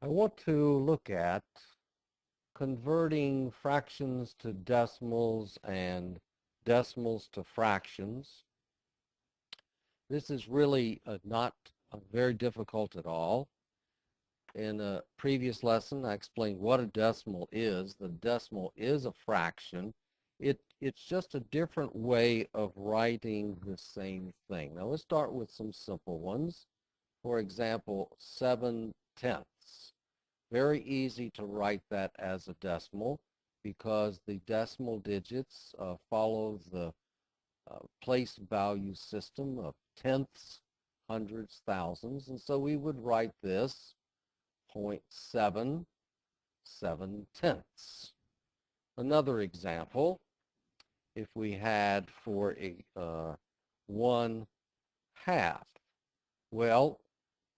I want to look at converting fractions to decimals and decimals to fractions. This is really not very difficult at all. In a previous lesson, I explained what a decimal is. The decimal is a fraction. It's just a different way of writing the same thing. Now let's start with some simple ones. For example, 7/10. Very easy to write that as a decimal because the decimal digits follow the place value system of tenths, hundreds, thousands. And so we would write this 0.77. Another example, if we had for a 1/2, well,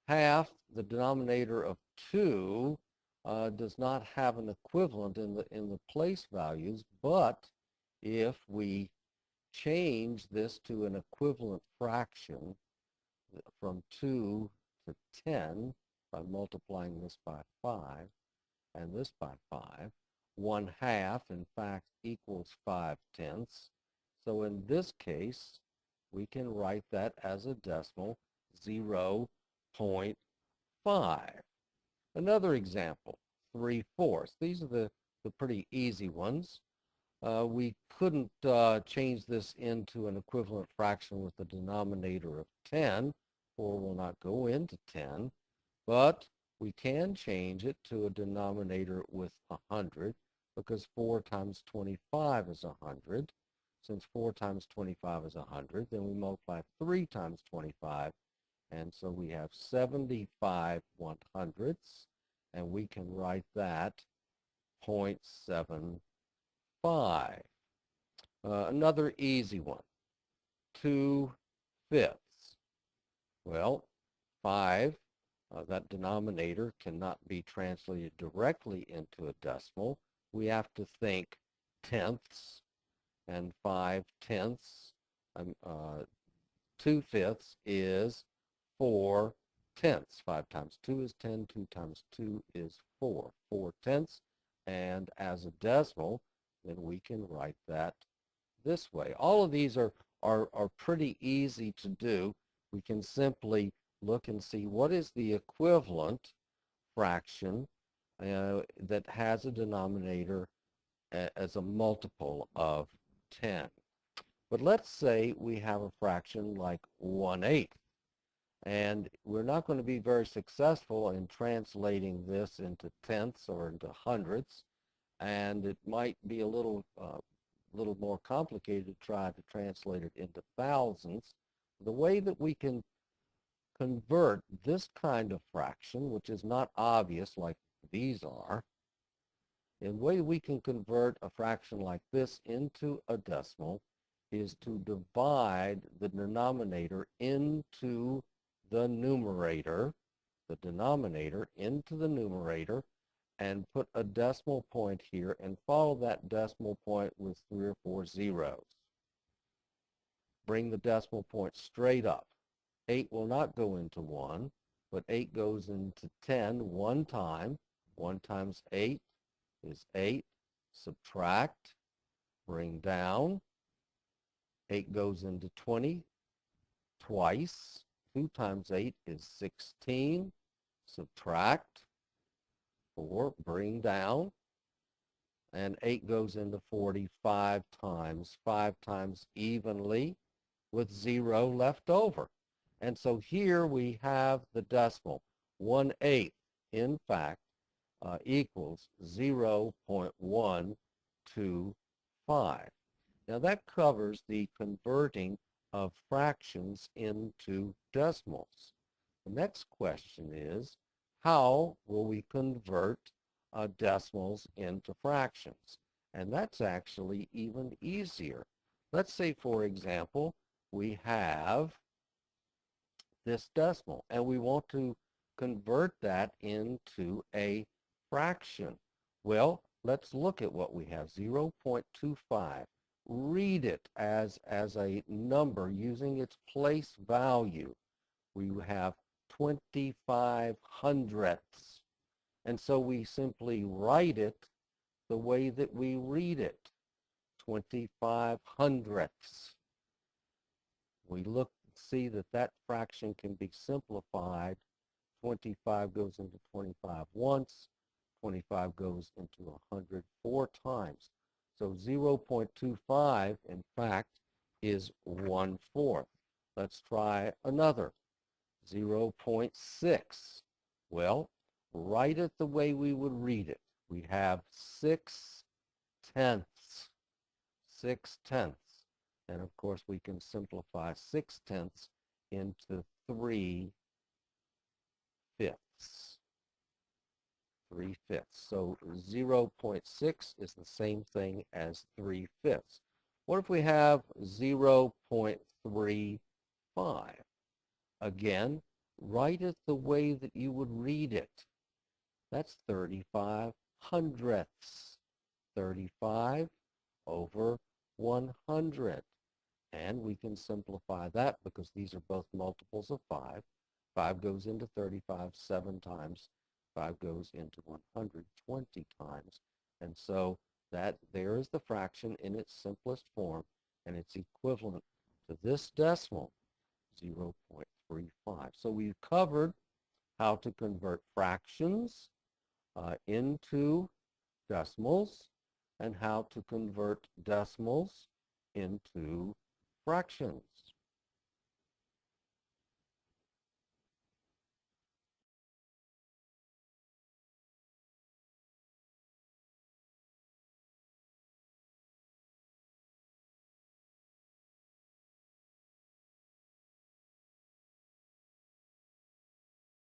half, the denominator of 2, does not have an equivalent in the place values, but if we change this to an equivalent fraction from 2 to 10 by multiplying this by 5 and this by 5, 1/2 in fact equals 5/10. So in this case, we can write that as a decimal 0.5. Another example, 3/4. These are the pretty easy ones. We couldn't change this into an equivalent fraction with the denominator of 10. 4 will not go into 10, but we can change it to a denominator with 100 because 4 times 25 is 100. Since 4 times 25 is 100, then we multiply 3 times 25, and so we have 75/100ths, and we can write that 0.75. Another easy one, 2/5. Well, 5, that denominator cannot be translated directly into a decimal. We have to think tenths, and 5/10. 2/5 is 4/10. 5 times 2 is 10. 2 times 2 is 4. 4/10. And as a decimal, then we can write that this way. All of these are pretty easy to do. We can simply look and see what is the equivalent fraction that has a denominator as a multiple of 10. But let's say we have a fraction like 1/8, and we're not going to be very successful in translating this into tenths or into hundredths, and it might be a little more complicated to try to translate it into thousands. The way that we can convert this kind of fraction, which is not obvious like these are, the way we can convert a fraction like this into a decimal is to divide the denominator into the numerator, and put a decimal point here and follow that decimal point with 3 or 4 zeros. Bring the decimal point straight up. 8 will not go into 1, but 8 goes into 10 one time. 1 times 8 is 8. Subtract, bring down. 8 goes into 20 twice. 2 times 8 is 16. Subtract. 4, bring down. And 8 goes into 45 times, 5 times evenly with 0 left over. And so here we have the decimal. 1/8, in fact, equals 0.125. Now that covers the converting of fractions into decimals. The next question is, how will we convert decimals into fractions? And that's actually even easier. Let's say, for example, we have this decimal and we want to convert that into a fraction. Well, let's look at what we have, 0.25. Read it as a number using its place value. We have 25 hundredths. And so we simply write it the way that we read it, 25 hundredths. We see that that fraction can be simplified. 25 goes into 25 once, 25 goes into 100 4 times. So 0.25, in fact, is 1/4. Let's try another. 0.6. Well, write it the way we would read it. We have 6 tenths. 6 tenths. And of course, we can simplify 6 tenths into 3 fifths. 3 fifths. So 0.6 is the same thing as 3 fifths. What if we have 0.35? Again, write it the way that you would read it. That's 35 hundredths. 35 over 100. And we can simplify that because these are both multiples of 5. 5 goes into 35 7 times. 5 goes into 100 20 times. And so that there is the fraction in its simplest form, and it's equivalent to this decimal, 0.35. So we've covered how to convert fractions into decimals and how to convert decimals into fractions.